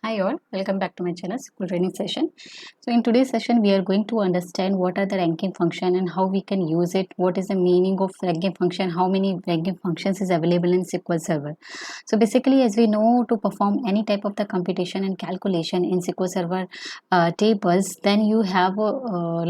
Hi all, welcome back to my channel School Training Session. So in today's session we are going to understand what are the ranking function and how we can use it, what is the meaning of ranking function, how many ranking functions is available in SQL Server. So basically, as we know, to perform any type of the computation and calculation in SQL Server tables, then you have a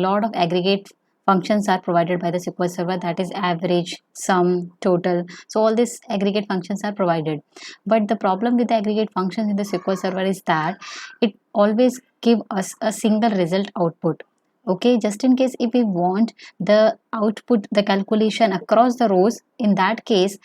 lot of aggregate functions are provided by the SQL Server, that is average, sum, total. So all these aggregate functions are provided, but the problem with the aggregate functions in the SQL Server is that it always give us a single result output. Okay, just in case if we want the output, the calculation across the rows, in that case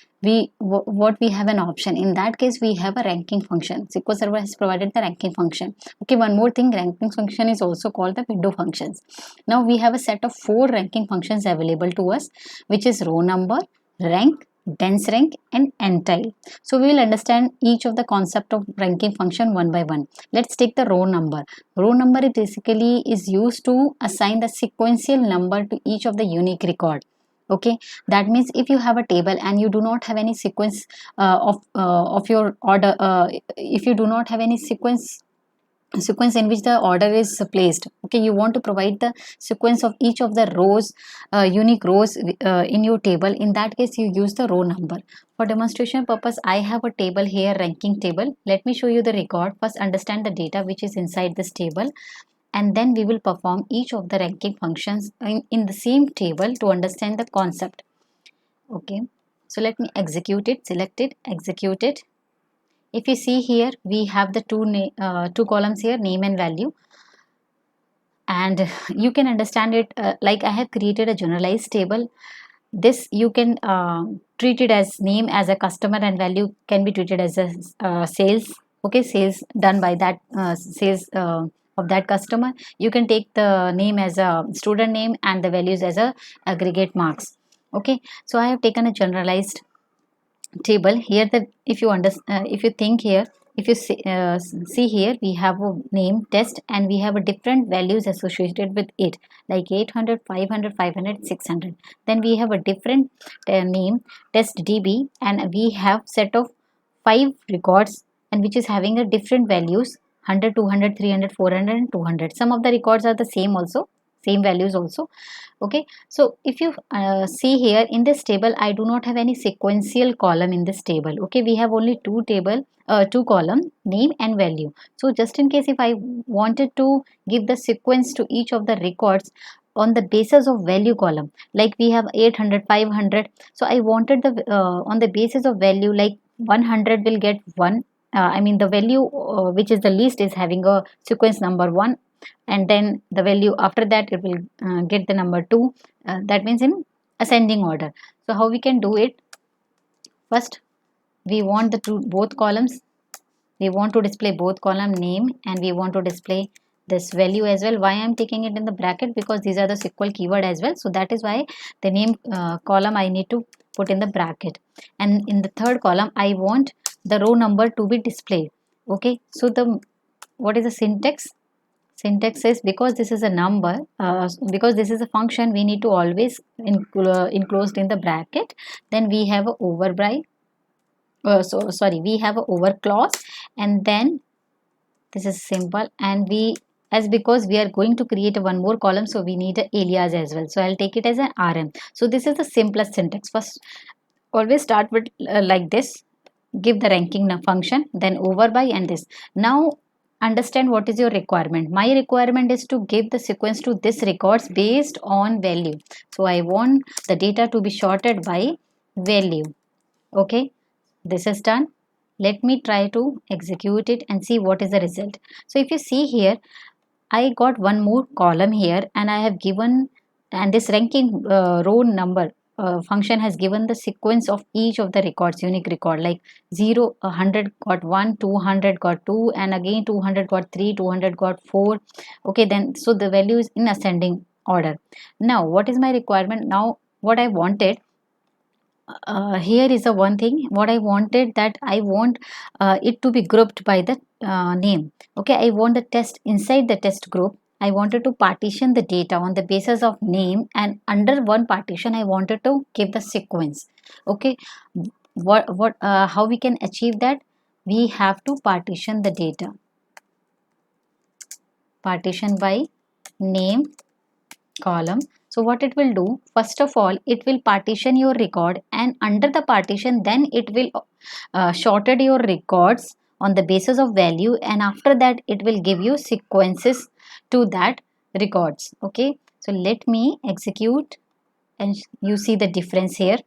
what we have an option. In that case we have a ranking function. SQL Server has provided the ranking function. Okay, one more thing, ranking function is also called the window functions. Now we have a set of 4 ranking functions available to us, which is row number, rank, dense rank and entile. So we will understand each of the concept of ranking function one by one. Let's take the row number. Row number basically is used to assign the sequential number to each of the unique record. Okay, that means if you have a table and you do not have any sequence of your order, if you do not have any sequence in which the order is placed, okay, you want to provide the sequence of each of the rows, unique rows in your table. In that case you use the row number. For demonstration purpose, I have a table here, ranking table. Let me show you the record. First understand the data which is inside this table, and then we will perform each of the ranking functions in the same table to understand the concept. Okay, so let me execute it, select it, execute it. If you see here, we have the two columns here, name and value, and you can understand it like I have created a generalized table. This you can treat it as name as a customer and value can be treated as a sales. Okay, sales done by that sales of that customer. You can take the name as a student name and the values as a aggregate marks. Okay, so I have taken a generalized table here. That if you understand, if you think here, if you see here, we have a name test and we have a different values associated with it, like 800, 500, 500, 600. Then we have a different name test db, and we have set of 5 records and which is having a different values, 100, 200, 300, 400 and 200. Some of the records are the same also, same values also. Okay, so if you see here in this table, I do not have any sequential column in this table. Okay, we have only two column, name and value. So just in case if I wanted to give the sequence to each of the records on the basis of value column, like we have 800, 500. So I wanted the on the basis of value, like 100 will get one. I mean the value which is the least is having a sequence number 1, and then the value after that it will get the number 2. That means in ascending order. So how we can do it? First we want the both columns, we want to display both column name and we want to display this value as well. Why I'm taking it in the bracket? Because these are the SQL keyword as well, so that is why the name column I need to put in the bracket, and in the third column I want the row number to be displayed. Okay, so the what is the syntax is, because this is a number, because this is a function, we need to always enclosed in the bracket. Then we have a override, so sorry, we have a over clause, and then this is simple, and we, as because we are going to create a one more column, so we need a alias as well, so I'll take it as an rm. So this is the simplest syntax. First always start with like this, give the ranking function, then over by, and this. Now understand what is your requirement. My requirement is to give the sequence to this records based on value, so I want the data to be sorted by value. Okay, this is done. Let me try to execute it and see what is the result. So if you see here, I got one more column here, and I have given, and this ranking row number function has given the sequence of each of the records, unique record, like 0, 100 got 1, 200 got 2, and again 200 got 3, 200 got 4. Okay, then so the value is in ascending order. Now what is my requirement? Now what I wanted, here is the one thing what I wanted, that I want it to be grouped by the name. Okay, I want the test inside the test group. I wanted to partition the data on the basis of name, and under one partition I wanted to give the sequence. Okay, what how we can achieve that? We have to partition the data. partition by name column. So what it will do, first of all, it will partition your record, and under the partition then it will sorted your records on the basis of value, and after that it will give you sequences to that records. Okay, so let me execute and you see the difference here.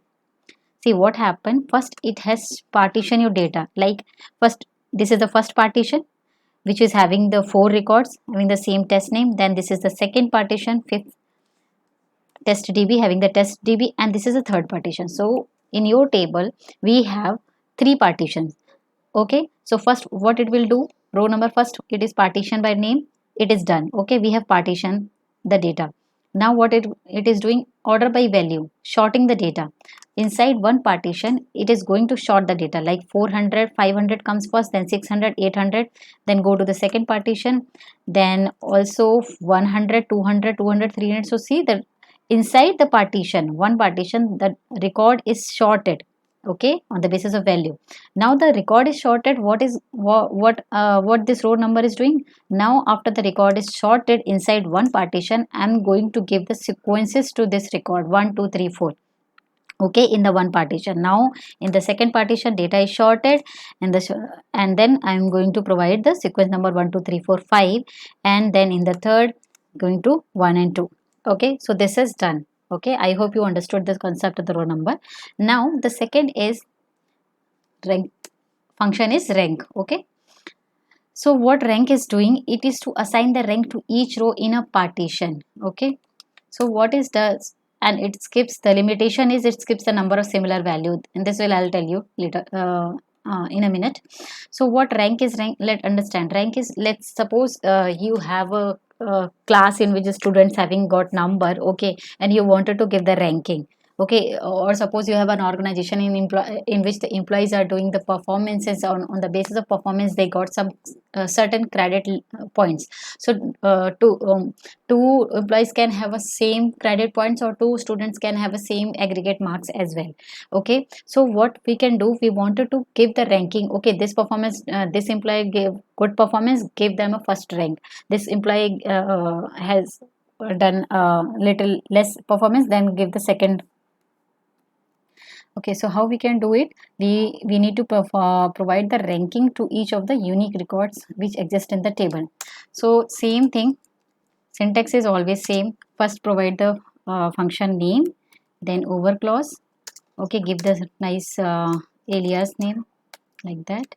See what happened. First it has partition your data, like first this is the first partition which is having the 4 records having the same test name. Then this is the second partition, fifth test db having the test db, and this is a third partition. So in your table we have 3 partitions. Okay, so first what it will do, row number first it is partition by name, it is done. Okay, we have partitioned the data. Now what it is doing, order by value, sorting the data. Inside one partition it is going to sort the data, like 400 500 comes first, then 600 800, then go to the second partition, then also 100 200 200 300. So see that inside the partition, one partition, the record is sorted, okay, on the basis of value. Now the record is sorted. What this row number is doing, now after the record is sorted inside one partition, I'm going to give the sequences to this record 1 2 3 4. Okay, in the one partition. Now in the second partition data is sorted, and then I'm going to provide the sequence number 1 2 3 4 5, and then in the third going to 1 and 2. Okay, so this is done. Okay, I hope you understood this concept of the row number. Now the second is rank function is rank. Okay, so what rank is doing, it is to assign the rank to each row in a partition. Okay, so what is does, and it skips, the limitation is it skips the number of similar value, and this will I'll tell you later in a minute. So what rank is, rank, let's understand. Rank is, let's suppose you have a class in which the students having got number, okay, and you wanted to give the ranking. Okay, or suppose you have an organization in which the employees are doing the performances, on the basis of performance they got some certain credit points. So two employees can have a same credit points, or two students can have a same aggregate marks as well. Okay, so what we can do, we wanted to give the ranking. Okay, this performance, this employee gave good performance, give them a first rank. This employee has done little less performance, then give the second. Okay, so how we can do it, we need to provide the ranking to each of the unique records which exist in the table. So same thing, syntax is always same. First provide the function name, then over clause. Okay, give the nice alias name like that,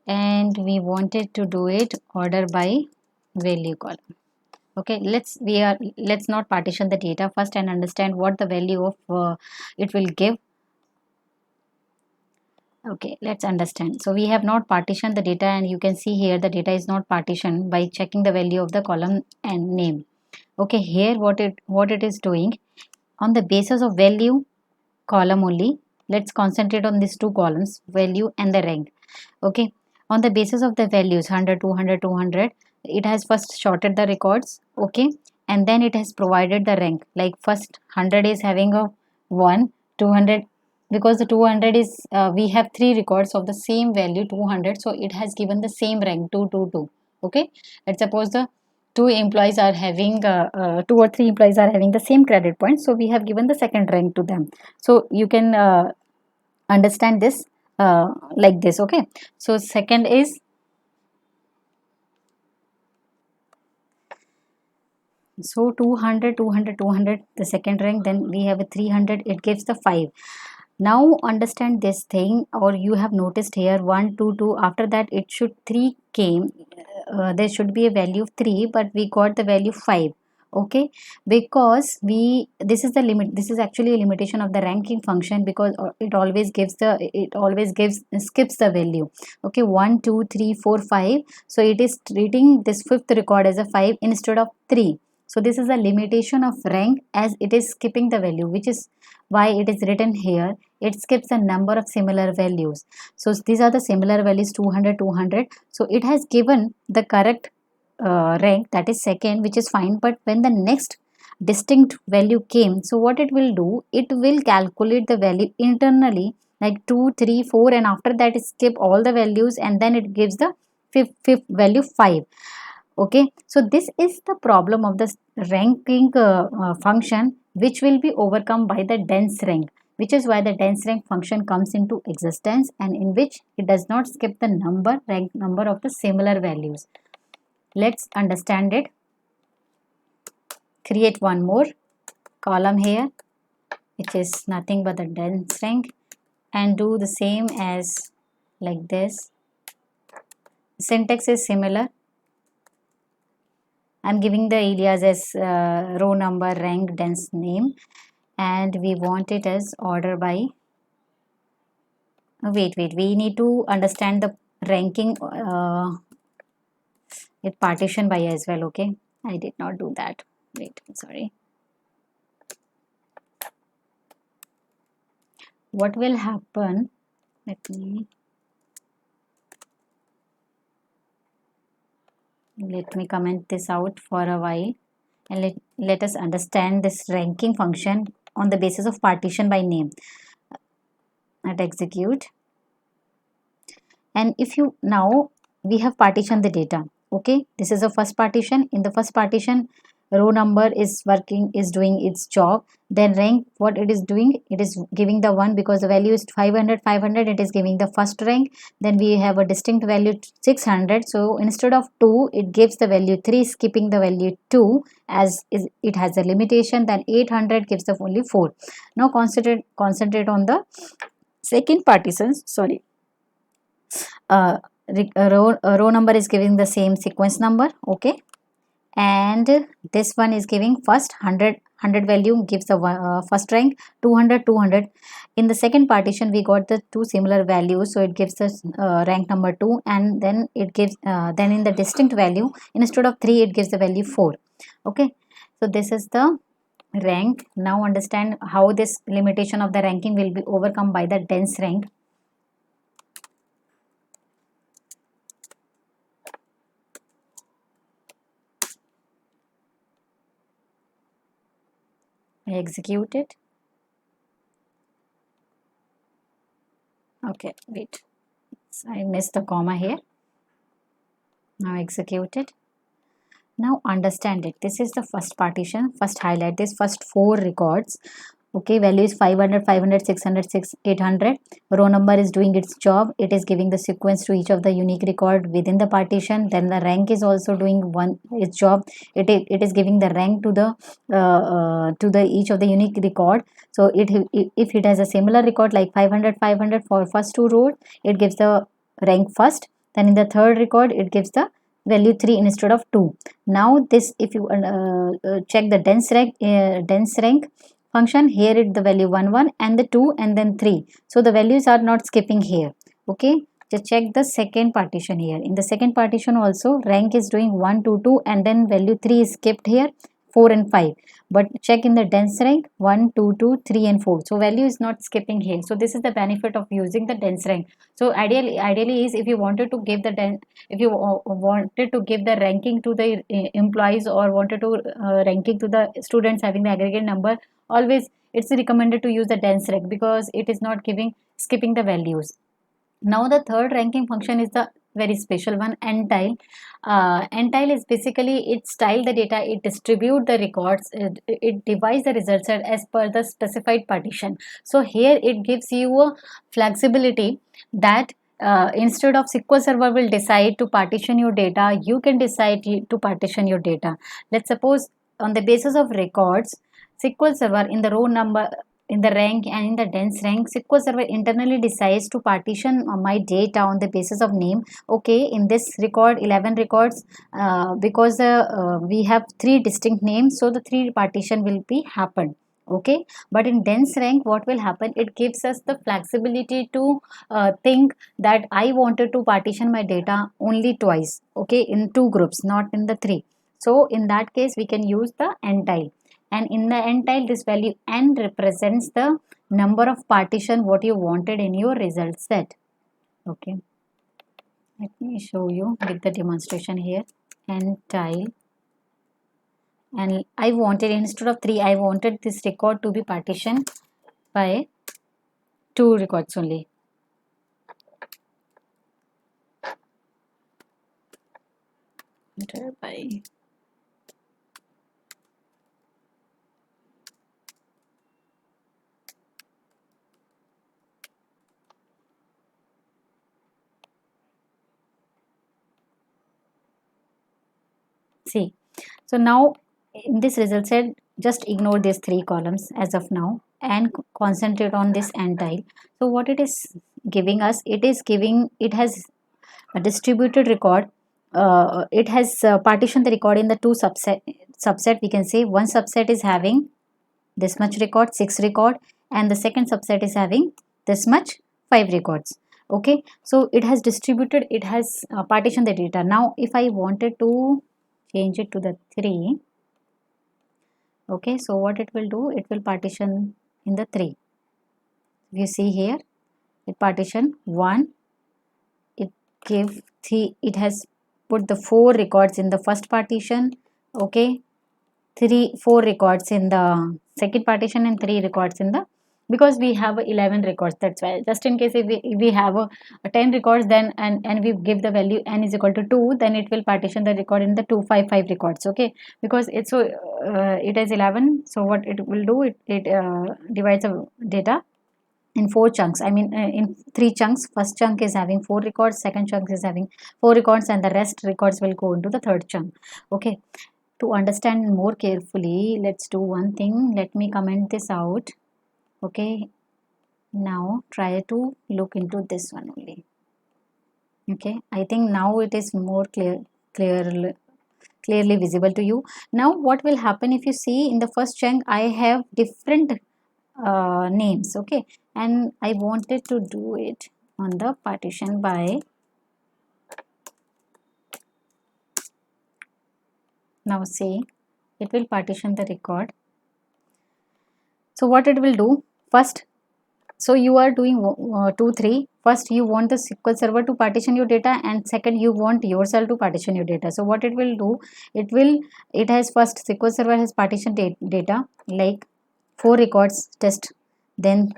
and we wanted to do it order by value column. Okay, let's not partition the data first and understand what the value of it will give. Okay, let's understand. So we have not partitioned the data, and you can see here the data is not partitioned by checking the value of the column and name. Okay, here what it is doing, on the basis of value column only, let's concentrate on these two columns, value and the rank. Okay, on the basis of the values 100 200 200, it has first sorted the records. Okay, and then it has provided the rank, like first 100 is having a 1, 200, because the 200 is we have 3 records of the same value 200, so it has given the same rank 222. Okay, let's suppose the two employees are having 2 or 3 employees are having the same credit point, so we have given the second rank to them. So you can understand this like this. Okay, so second is, so 200 200 200 the second rank, then we have a 300, it gives the 5. Now understand this thing, or you have noticed here 1 2 2, after that it should 3 came, there should be a value of 3, but we got the value 5. Okay, because this is the limit, this is actually a limitation of the ranking function, because it always skips the value. Okay, 1 2 3 4 5, so it is treating this fifth record as a 5 instead of 3. So this is a limitation of rank, as it is skipping the value, which is why it is written here, it skips a number of similar values. So these are the similar values 200 200, so it has given the correct rank, that is second, which is fine. But when the next distinct value came, so what it will do, it will calculate the value internally, like 2 3 4, and after that it skip all the values, and then it gives the fifth value 5. Okay, so this is the problem of the ranking function, which will be overcome by the dense rank, which is why the dense rank function comes into existence, and in which it does not skip the rank number of the similar values. Let's understand it. Create one more column here, which is nothing but the dense rank, and do the same as like this. Syntax is similar. I'm giving the alias as row number, rank, dense, name, and we want it as order by. Wait, we need to understand the ranking with partition by as well. Okay, I did not do that. Wait, sorry. What will happen? Let me comment this out for a while, and let us understand this ranking function on the basis of partition by name. At execute, and if you now we have partitioned the data. Okay, this is the first partition. In the first partition, row number is doing its job. Then rank, what it is doing, it is giving the one, because the value is 500, it is giving the first rank. Then we have a distinct value 600, so instead of 2 it gives the value 3, skipping the value 2 as it has a limitation. Then 800 gives the only 4. Now concentrate on the second partition. Sorry, row number is giving the same sequence number. Okay, and this one is giving first 100 value gives the first rank, 200. In the second partition we got the two similar values, so it gives us rank number 2, and then it gives then in the distinct value, instead of 3 it gives the value 4. Okay, so this is the rank. Now understand how this limitation of the ranking will be overcome by the dense rank. I execute it. Okay, wait, I missed the comma here. Now execute it. Now understand it. This is the first partition. First highlight this first 4 records. Okay, value is 500, 500, 600, 800. Row number is doing its job. It is giving the sequence to each of the unique record within the partition. Then the rank is also doing its job. It is giving the rank to the each of the unique record. So if it has a similar record like 500, 500 for first 2 rows, it gives the rank first. Then in the third record it gives the value 3 instead of 2. Now this, if you check the dense rank function, here it the value 1 1 and the 2 and then 3, so the values are not skipping here. Okay, just check the second partition here. In the second partition also, rank is doing 1 2 2 and then value 3 is skipped here, 4 and 5. But check in the dense rank, 1 2 2 3 and 4, so value is not skipping here. So this is the benefit of using the dense rank. So ideally is, if you wanted to give the if you wanted to give the ranking to the employees, or wanted to ranking to the students having the aggregate number, always it's recommended to use the dense rank, because it is not giving skipping the values. Now the third ranking function is the very special one, entile. Entile is basically it style the data, it distribute the records, it divides the results as per the specified partition. So here it gives you a flexibility that instead of SQL Server will decide to partition your data, you can decide to partition your data. Let's suppose on the basis of records, SQL Server in the row number, in the rank and in the dense rank, SQL Server internally decides to partition my data on the basis of name. Okay, in this record 11 records, because we have 3 distinct names, so the 3 partition will be happened. Okay, but in dense rank what will happen, it gives us the flexibility to think that I wanted to partition my data only twice, okay, in 2 groups, not in the 3. So in that case we can use the entile, and in the entile this value n represents the number of partition what you wanted in your result set. Okay, let me show you with the demonstration here. Entile, and I wanted, instead of 3 I wanted this record to be partitioned by 2 records only. enter by see. So now in this result set, just ignore these three columns as of now and concentrate on this entile. So what it is giving us, it is giving, it has a distributed record. It has partitioned the record in the two subset. We can say one subset is having this much record, 6 record, and the second subset is having this much, 5 records. Okay, so it has distributed, it has partitioned the data. Now if I wanted to change it to the 3, okay, so what it will do, it will partition in the 3. You see here, it partition 1, it gave 3, it has put the 4 records in the first partition, okay, 4 records in the second partition and 3 records in the, because we have 11 records, that's why, just in case if we have a 10 records, then and we give the value n is equal to 2, then it will partition the record in the 255 records, okay, because it's so it is 11. So what it will do, it divides the data in 4 chunks, I mean in 3 chunks. First chunk is having 4 records, second chunk is having 4 records, and the rest records will go into the third chunk. Okay, to understand more carefully, let's do one thing. Let me comment this out. Okay, now try to look into this one only. Okay, I think now it is more clearly visible to you. Now what will happen, if you see in the first chunk, I have different names, okay, and I wanted to do it on the partition by, now see, it will partition the record. So what it will do, first, so you are doing 2 3. First you want the SQL server to partition your data, and second you want yourself to partition your data. So what it will do, it has first, SQL server has partition data like 4 records test, then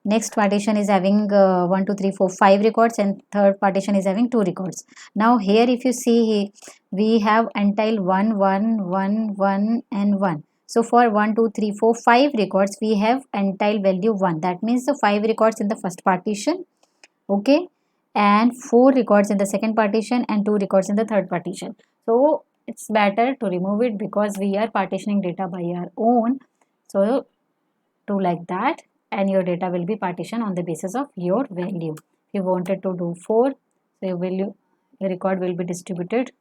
next partition is having 1 2 3 4 5 records, and third partition is having 2 records. Now here if you see, we have entile 1 1 1 1 and 1. So for 1 2 3 4 5 records, we have entile value 1. That means the 5 records in the first partition, okay, and 4 records in the second partition and 2 records in the third partition. So it's better to remove it because we are partitioning data by our own. So do like that, and your data will be partitioned on the basis of your value. If you wanted to do 4, so your record will be distributed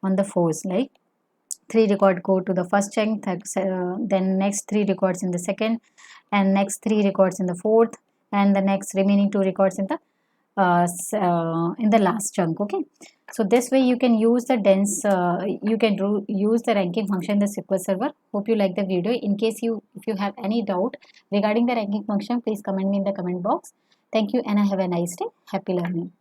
on the 4s, like 3 record go to the first chunk, then next 3 records in the second, and next 3 records in the fourth, and the next remaining 2 records in the last chunk. Okay, so this way you can use the you can use the ranking function in the SQL server. Hope you like the video. In case if you have any doubt regarding the ranking function, please comment me in the comment box. Thank you, and have a nice day. Happy learning.